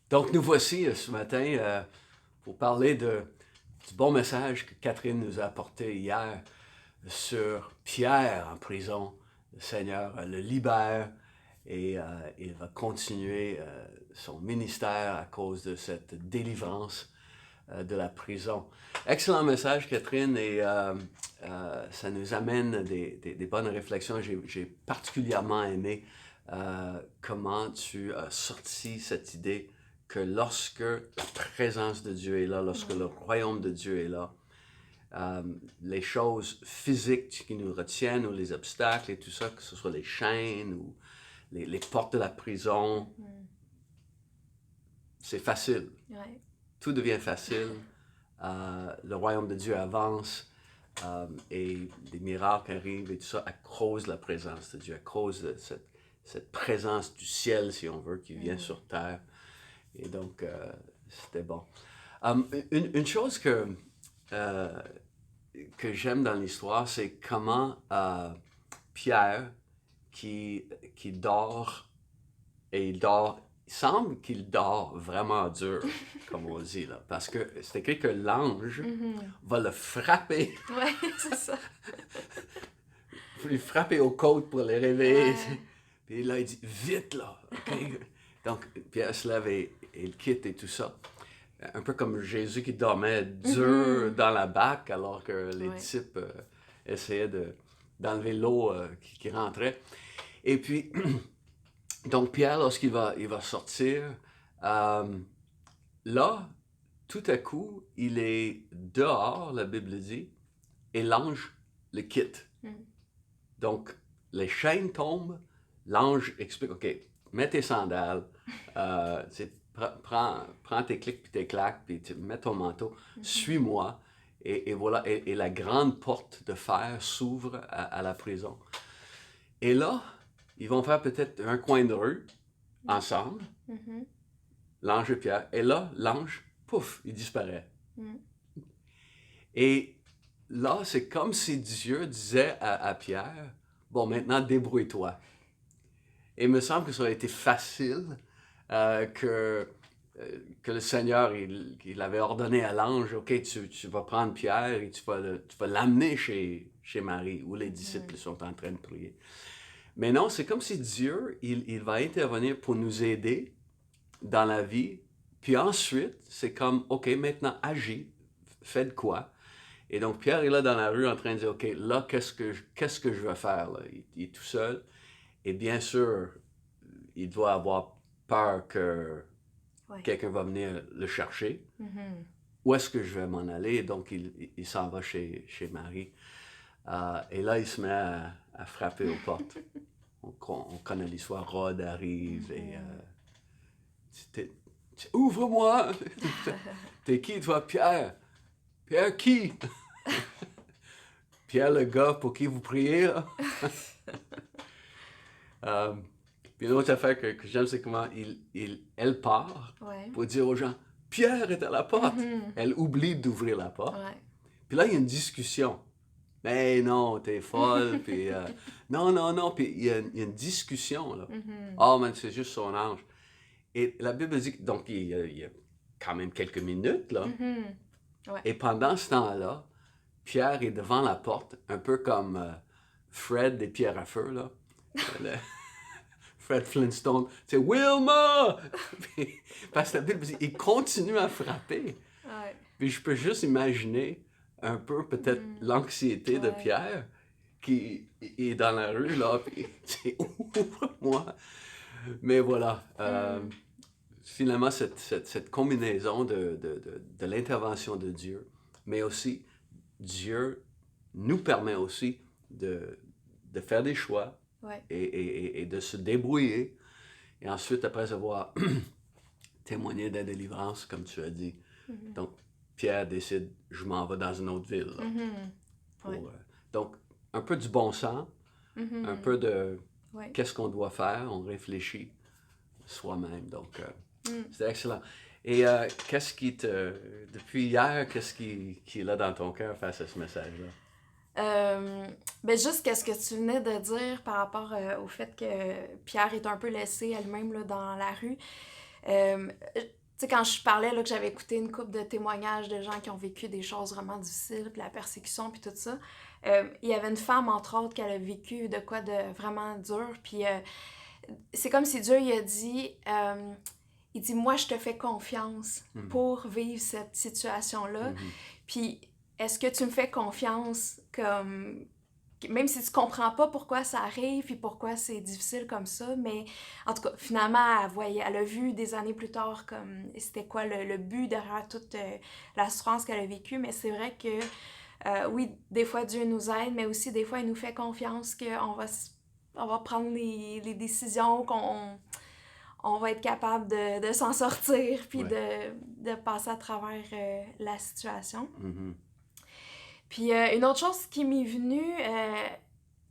Donc, nous voici ce matin pour parler du bon message que Catherine nous a apporté hier sur Pierre en prison. Le Seigneur le libère et il va continuer son ministère à cause de cette délivrance de la prison. Excellent message, Catherine, et ça nous amène des bonnes réflexions. J'ai particulièrement aimé comment tu as sorti cette idée que lorsque la présence de Dieu est là, lorsque le royaume de Dieu est là, les choses physiques qui nous retiennent ou les obstacles et tout ça, que ce soit les chaînes ou les portes de la prison, c'est facile. Ouais. Tout devient facile. Le royaume de Dieu avance et des miracles arrivent et tout ça à cause de la présence de Dieu, à cause de cette présence du ciel, si on veut, qui vient sur terre. Et donc, c'était bon. Une chose que j'aime dans l'histoire, c'est comment Pierre, qui dort, et il semble qu'il dort vraiment dur, comme on dit, là, parce que c'est écrit que l'ange va le frapper, Ouais, c'est ça. lui frapper aux côtes pour les réveiller. Ouais. Puis là, il dit, vite là, OK? Donc, Pierre se lève et il quitte et tout ça. Un peu comme Jésus qui dormait dur dans la barque alors que les disciples essayaient d'enlever l'eau qui rentrait. Et puis, donc Pierre, lorsqu'il va sortir, là, tout à coup, il est dehors, la Bible dit, et l'ange le quitte. Donc, les chaînes tombent, l'ange explique, OK, mets tes sandales, prends tes clics puis tes claques, puis mets ton manteau, suis-moi. Et voilà, et la grande porte de fer s'ouvre à la prison. Et là, ils vont faire peut-être un coin de rue ensemble, l'ange et Pierre. Et là, l'ange, pouf, il disparaît. Et là, c'est comme si Dieu disait à Pierre, bon, maintenant, débrouille-toi. Et il me semble que ça aurait été facile que le Seigneur, il avait ordonné à l'ange, OK, tu vas prendre Pierre et tu vas l'amener chez Marie, où les disciples sont en train de prier. Mais non, c'est comme si Dieu, il va intervenir pour nous aider dans la vie. Puis ensuite, c'est comme, OK, maintenant, agis, faites quoi? Et donc, Pierre est là dans la rue en train de dire, OK, là, qu'est-ce que je vais faire? Là? Il est tout seul. Et bien sûr, il doit avoir peur que quelqu'un va venir le chercher. Où est-ce que je vais m'en aller? Donc, il s'en va chez Marie. Et là, il se met à frapper aux portes. On connaît l'histoire. Rod arrive et ouvre-moi! T'es qui, toi, Pierre? Pierre qui? Pierre, le gars pour qui vous priez, là? Puis une autre affaire que j'aime, c'est comment elle part pour dire aux gens, Pierre est à la porte. Elle oublie d'ouvrir la porte. Puis là, il y a une discussion. Mais non, t'es folle. Puis non. Puis il y a une discussion, là. Oh, man, c'est juste son ange. Et la Bible dit, donc, il y a quand même quelques minutes, là. Et pendant ce temps-là, Pierre est devant la porte, un peu comme Fred des Pierres à feu, là. Fred Flintstone, c'est Wilma! Parce que la Bible dit, il continue à frapper. Puis je peux juste imaginer un peu peut-être l'anxiété de Pierre qui est dans la rue, là, puis c'est ouvre-moi. Mais voilà, finalement, cette combinaison de l'intervention de Dieu, mais aussi Dieu nous permet aussi de faire des choix et de se débrouiller. Et ensuite, après avoir témoigné de la délivrance, comme tu as dit, donc Pierre décide, je m'en vais dans une autre ville. Là, donc, un peu du bon sens, un peu de qu'est-ce qu'on doit faire, on réfléchit soi-même. Donc, c'est excellent. Et qu'est-ce qui depuis hier, qu'est-ce qui est là dans ton cœur face à ce message-là? Ben juste qu'est-ce que tu venais de dire par rapport au fait que Pierre est un peu laissé elle-même là, dans la rue. Tu sais, quand je parlais là, que j'avais écouté une couple de témoignages de gens qui ont vécu des choses vraiment difficiles, puis la persécution, puis tout ça, il y avait une femme, entre autres, qui a vécu de quoi de vraiment dur, puis c'est comme si Dieu, il a dit, il dit, moi, je te fais confiance pour vivre cette situation-là, puis est-ce que tu me fais confiance comme... Même si tu comprends pas pourquoi ça arrive puis pourquoi c'est difficile comme ça, mais en tout cas, finalement, elle a vu des années plus tard comme c'était quoi le but derrière toute la souffrance qu'elle a vécue, mais c'est vrai que oui, des fois Dieu nous aide, mais aussi des fois il nous fait confiance qu'on va prendre les décisions, qu'on va être capable de s'en sortir puis de passer à travers la situation. Puis une autre chose qui m'est venue,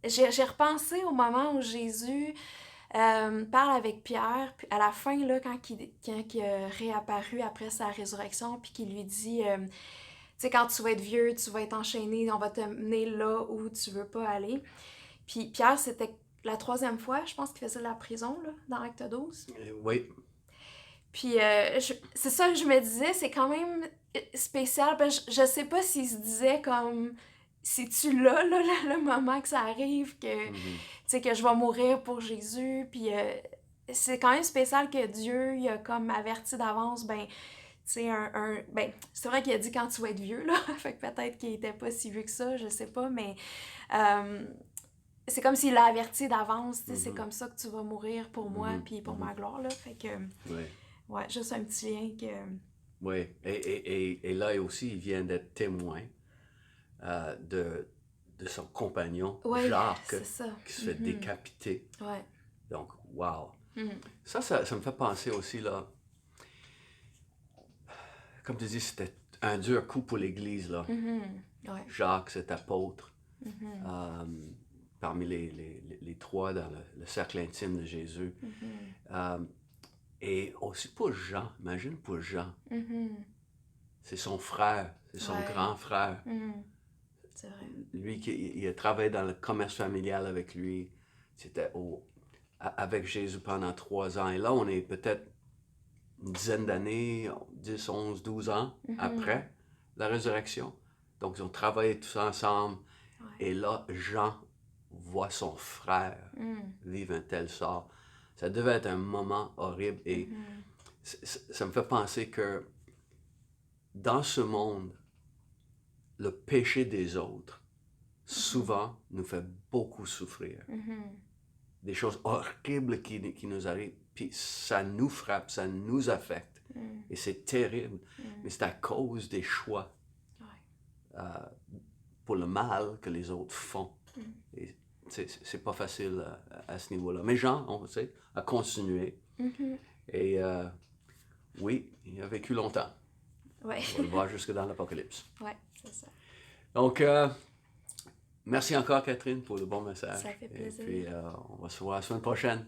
j'ai repensé au moment où Jésus parle avec Pierre, puis à la fin, là, quand il a réapparu après sa résurrection, puis qu'il lui dit, tu sais, quand tu vas être vieux, tu vas être enchaîné, on va te mener là où tu veux pas aller. Puis Pierre, c'était la 3e fois, je pense qu'il faisait la prison, là, dans Acte 12. Oui. Puis c'est ça que je me disais, c'est quand même spécial, parce que je sais pas s'il se disait comme, c'est-tu là, le moment que ça arrive, que, tu sais, que je vais mourir pour Jésus, puis c'est quand même spécial que Dieu, il a comme averti d'avance, ben, tu sais, ben, c'est vrai qu'il a dit quand tu vas être vieux, là, fait que peut-être qu'il était pas si vieux que ça, je sais pas, mais c'est comme s'il l'a averti d'avance, tu sais, c'est comme ça que tu vas mourir pour moi, puis pour ma gloire, là, fait que... Ouais, juste un petit lien que... Oui, et là aussi, il vient d'être témoin de son compagnon, Jacques, qui se fait décapiter. Ouais. Donc, wow! Ça me fait penser aussi, là, comme tu dis, c'était un dur coup pour l'Église, là. Jacques, cet apôtre, parmi les 3 dans le cercle intime de Jésus. Et aussi pour Jean, imagine pour Jean. C'est son frère, c'est son grand frère. C'est vrai. Lui, il a travaillé dans le commerce familial avec lui. C'était avec Jésus pendant 3 ans. Et là, on est peut-être une dizaine d'années, 10, 11, 12 ans après la résurrection. Donc, ils ont travaillé tous ensemble. Et là, Jean voit son frère vivre un tel sort. Ça devait être un moment horrible et ça me fait penser que dans ce monde, le péché des autres, souvent, nous fait beaucoup souffrir. Des choses horribles qui nous arrivent, puis ça nous frappe, ça nous affecte. Et c'est terrible, mais c'est à cause des choix pour le mal que les autres font. Et c'est pas facile à ce niveau-là. Mais Jean, on sait, a continué. Et oui, il a vécu longtemps. Ouais. On va le voir jusque dans l'Apocalypse. Oui, c'est ça. Donc, merci encore, Catherine, pour le bon message. Ça fait plaisir. Et puis, on va se voir la semaine prochaine.